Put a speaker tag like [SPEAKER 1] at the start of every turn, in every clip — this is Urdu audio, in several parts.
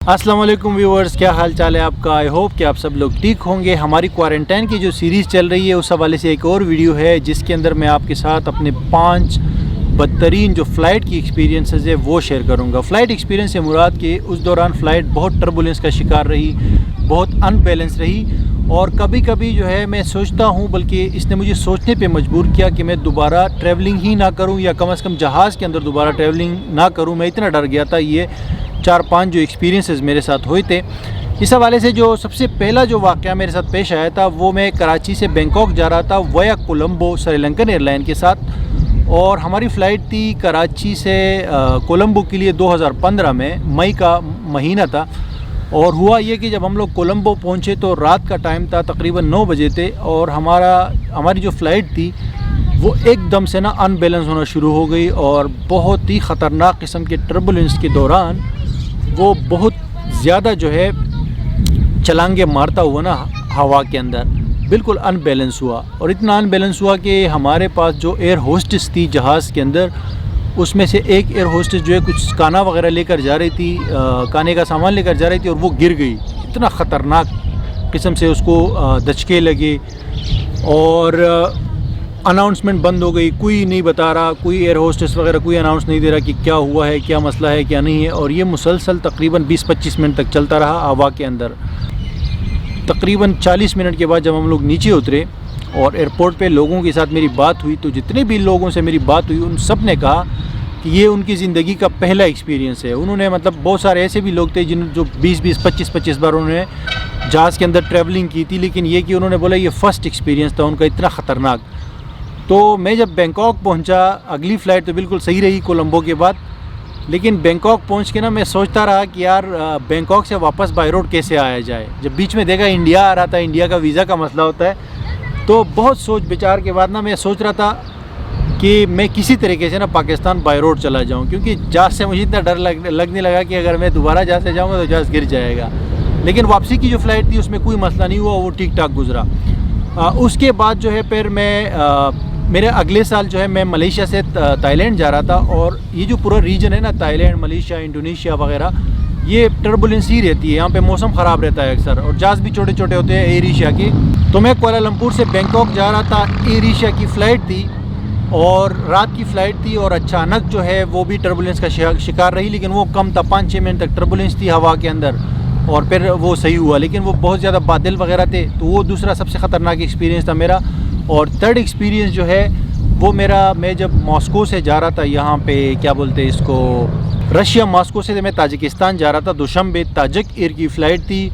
[SPEAKER 1] السلام علیکم ویورز، کیا حال چال ہے آپ کا؟ آئی ہوپ کہ آپ سب لوگ ٹھیک ہوں گے۔ ہماری کوارنٹائن کی جو سیریز چل رہی ہے اس حوالے سے ایک اور ویڈیو ہے جس کے اندر میں آپ کے ساتھ اپنے 5 بدترین جو فلائٹ کی ایکسپیرینسز ہے وہ شیئر کروں گا۔ فلائٹ ایکسپیرینس سے مراد کہ اس دوران فلائٹ بہت ٹربولنس کا شکار رہی، بہت ان بیلنس رہی، اور کبھی کبھی جو ہے میں سوچتا ہوں، بلکہ اس نے مجھے سوچنے پہ مجبور کیا کہ میں دوبارہ ٹریولنگ ہی نہ کروں، یا کم از کم جہاز کے اندر دوبارہ ٹریولنگ نہ کروں۔ میں اتنا ڈر گیا تھا۔ یہ 4-5 جو ایکسپیرینسز میرے ساتھ ہوئے تھے، اس حوالے سے جو سب سے پہلا جو واقعہ میرے ساتھ پیش آیا تھا وہ میں کراچی سے بینکاک جا رہا تھا ویا کولمبو سری لنکن ایئر لائن کے ساتھ، اور ہماری فلائٹ تھی کراچی سے کولمبو کے لیے 2015 میں مئی کا مہینہ تھا۔ اور ہوا یہ کہ جب ہم لوگ کولمبو پہنچے تو رات کا ٹائم تھا، تقریباً 9 بجے تھے، اور ہماری جو فلائٹ تھی وہ ایک دم سے ان بیلنس ہونا شروع ہو گئی، اور بہت ہی خطرناک قسم کے ٹربولنس کے دوران وہ بہت زیادہ جو ہے چھلانگیں مارتا ہوا ہوا کے اندر بالکل ان بیلنس ہوا، اور اتنا ان بیلنس ہوا کہ ہمارے پاس جو ایئر ہوسٹس تھی جہاز کے اندر، اس میں سے ایک ایئر ہوسٹس جو ہے کچھ کانا وغیرہ لے کر جا رہی تھی، کانے کا سامان لے کر جا رہی تھی، اور وہ گر گئی۔ اتنا خطرناک قسم سے اس کو دھچکے لگے، اور اناؤنسمنٹ بند ہو گئی، کوئی نہیں بتا رہا، کوئی ایئر ہوسٹس وغیرہ کوئی اناؤنس نہیں دے رہا کہ کیا ہوا ہے، کیا مسئلہ ہے، کیا نہیں ہے، اور یہ مسلسل تقریباً 20-25 منٹ تک چلتا رہا ہوا کے اندر۔ تقریباً 40 منٹ کے بعد جب ہم لوگ نیچے اترے اور ایئرپورٹ پہ لوگوں کے ساتھ میری بات ہوئی، تو جتنے بھی لوگوں سے میری بات ہوئی ان سب نے کہا کہ یہ ان کی زندگی کا پہلا ایکسپیرینس ہے۔ انہوں نے بہت سارے ایسے بھی لوگ تھے جو 20-20 25-25 بار انہوں نے جہاز کے اندر ٹریولنگ کی تھی، لیکن یہ کہ انہوں نے بولا یہ فرسٹ ایکسپیرینس تھا ان کا اتنا خطرناک۔ تو میں جب بینکاک پہنچا، اگلی فلائٹ تو بالکل صحیح رہی کولمبو کے بعد، لیکن بینکاک پہنچ کے میں سوچتا رہا کہ یار بینکاک سے واپس بائی روڈ کیسے آیا جائے۔ جب بیچ میں دیکھا انڈیا آ رہا تھا، انڈیا کا ویزا کا مسئلہ ہوتا ہے، تو بہت سوچ بچار کے بعد میں سوچ رہا تھا کہ میں کسی طریقے سے پاکستان بائی روڈ چلا جاؤں، کیونکہ جہاز سے مجھے اتنا ڈر لگنے لگا کہ اگر میں دوبارہ جہاز سے جاؤں گا تو جہاز گر جائے گا۔ لیکن واپسی کی جو فلائٹ تھی اس میں کوئی مسئلہ نہیں ہوا، وہ ٹھیک ٹھاک گزرا۔ اس کے بعد جو ہے پھر میرے اگلے سال جو ہے میں ملیشیا سے تائی لینڈ جا رہا تھا، اور یہ جو پورا ریجن ہے تائی لینڈ، ملیشیا، انڈونیشیا وغیرہ، یہ ٹربولنس ہی رہتی ہے، یہاں پہ موسم خراب رہتا ہے اکثر، اور جہاز بھی چھوٹے چھوٹے ہوتے ہیں ایئر ایشیا کے۔ تو میں کوالالمپور سے بینکاک جا رہا تھا، ایئر ایشیا کی فلائٹ تھی اور رات کی فلائٹ تھی، اور اچانک جو ہے وہ بھی ٹربولنس کا شکار رہی، لیکن وہ کم تھا، 5-6 منٹ تک ٹربولنس تھی ہوا کے اندر، اور پھر وہ صحیح ہوا، لیکن وہ بہت زیادہ بادل وغیرہ تھے، تو وہ دوسرا سب سے خطرناک ایکسپیرینس تھا میرا۔ اور تھرڈ ایکسپیرینس جو ہے وہ میں جب ماسکو سے جا رہا تھا، یہاں پہ کیا بولتے ہیں اس کو، رشیا، ماسکو سے میں تاجکستان جا رہا تھا، دوشنبے تاجک ایئر کی فلائٹ تھی،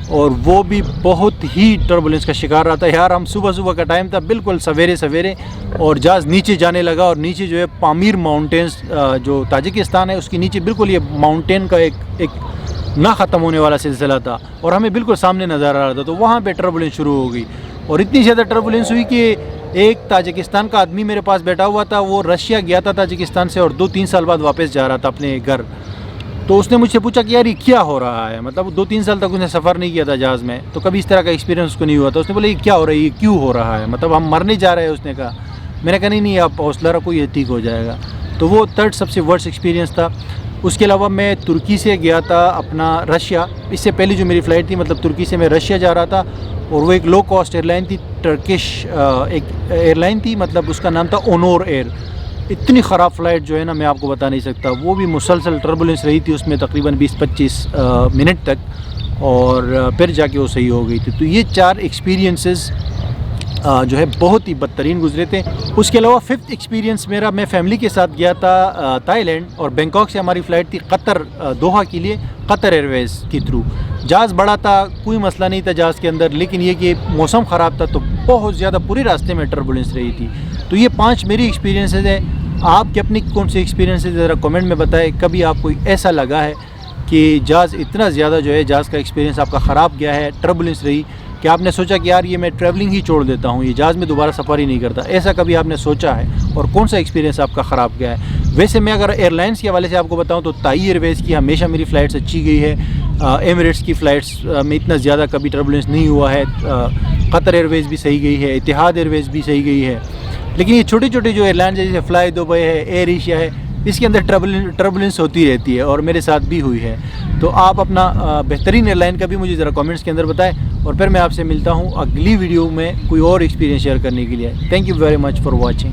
[SPEAKER 1] اور وہ بھی بہت ہی ٹربولنس کا شکار رہا تھا یار۔ ہم صبح کا ٹائم تھا، بالکل سویرے، اور جہاز نیچے جانے لگا، اور نیچے جو ہے پامیر ماؤنٹینز جو تاجکستان ہے اس کے نیچے بالکل یہ ماؤنٹین کا ایک نہ ختم ہونے والا سلسلہ تھا، اور ہمیں بالکل سامنے نظر آ رہا تھا، تو وہاں پہ ٹربولنس شروع ہو گئی، اور اتنی زیادہ ٹربولنس ہوئی کہ ایک تاجکستان کا آدمی میرے پاس بیٹھا ہوا تھا، وہ رشیا گیا تھا تاجکستان سے، اور 2-3 سال بعد واپس جا رہا تھا اپنے گھر۔ تو اس نے مجھ سے پوچھا کہ یار یہ کیا ہو رہا ہے، 2-3 سال تک اس نے سفر نہیں کیا تھا جہاز میں، تو کبھی اس طرح کا ایکسپیرینس اس کو نہیں ہوا تھا۔ اس نے بولا یہ کیا ہو رہا ہے، یہ کیوں ہو رہا ہے، ہم مرنے جا رہے ہیں، اس نے کہا۔ میں نے کہا نہیں آپ حوصلہ رکھو، یہ ٹھیک ہو جائے گا۔ تو وہ تھرڈ سب سے ورسٹ ایکسپیرینس تھا۔ اس کے علاوہ میں ترکی سے گیا تھا اپنا رشیا، اس سے پہلی جو میری فلائٹ تھی ترکی سے میں رشیا جا رہا تھا، اور وہ ایک لو کاسٹ ایئر لائن تھی، ٹرکش ایک ایئر لائن تھی، اس کا نام تھا اونور ایئر۔ اتنی خراب فلائٹ جو ہے میں آپ کو بتا نہیں سکتا، وہ بھی مسلسل ٹربولنس رہی تھی اس میں تقریباً 20-25 منٹ تک، اور پھر جا کے وہ صحیح ہو گئی تھی۔ تو یہ 4 ایکسپیرینسز جو ہے بہت ہی بدترین گزرے تھے۔ اس کے علاوہ 5th ایکسپیرینس میرا، میں فیملی کے ساتھ گیا تھا تائی لینڈ، اور بینکاک سے ہماری فلائٹ تھی قطر، دوحہ کے لیے، قطر ایئر ویز کے تھرو۔ جہاز بڑا تھا، کوئی مسئلہ نہیں تھا جہاز کے اندر، لیکن یہ کہ موسم خراب تھا، تو بہت زیادہ پورے راستے میں ٹربولنس رہی تھی۔ تو یہ 5 میری ایکسپیرینسز ہیں۔ آپ کے اپنی کون سے ایکسپیرینسز ذرا کمنٹ میں بتائیں، کبھی آپ کو ایسا لگا ہے کہ جہاز اتنا زیادہ جو ہے جہاز کا ایکسپیرینس آپ کا خراب گیا ہے، ٹربولنس رہی، کہ آپ نے سوچا کہ یار یہ میں ٹریولنگ ہی چھوڑ دیتا ہوں، یہ جہاز میں دوبارہ سفر ہی نہیں کرتا، ایسا کبھی آپ نے سوچا ہے؟ اور کون سا ایکسپیرینس آپ کا خراب گیا ہے؟ ویسے میں اگر ایئر لائنس کے حوالے سے آپ کو بتاؤں تو تائی ایئر ویز کی ہمیشہ میری فلائٹس اچھی گئی ہے، ایمریٹس کی فلائٹس میں اتنا زیادہ کبھی ٹربولنس نہیں ہوا ہے، قطر ایئر ویز بھی صحیح گئی ہے، اتحاد ایئر ویز بھی صحیح گئی ہے، لیکن یہ چھوٹے چھوٹے جو ایئر لائنس جیسے فلائی دبئی ہے، ایئر ایشیا ہے، اس کے اندر ٹربولنس ہوتی رہتی ہے اور میرے ساتھ بھی ہوئی ہے. تو آپ اپنا بہترین ایئر لائن کا بھی مجھے ذرا کامنٹس کے اندر بتائیں, اور پھر میں آپ سے ملتا ہوں اگلی ویڈیو میں کوئی اور ایکسپیرینس شیئر کرنے کے لیے. Thank you very much for watching.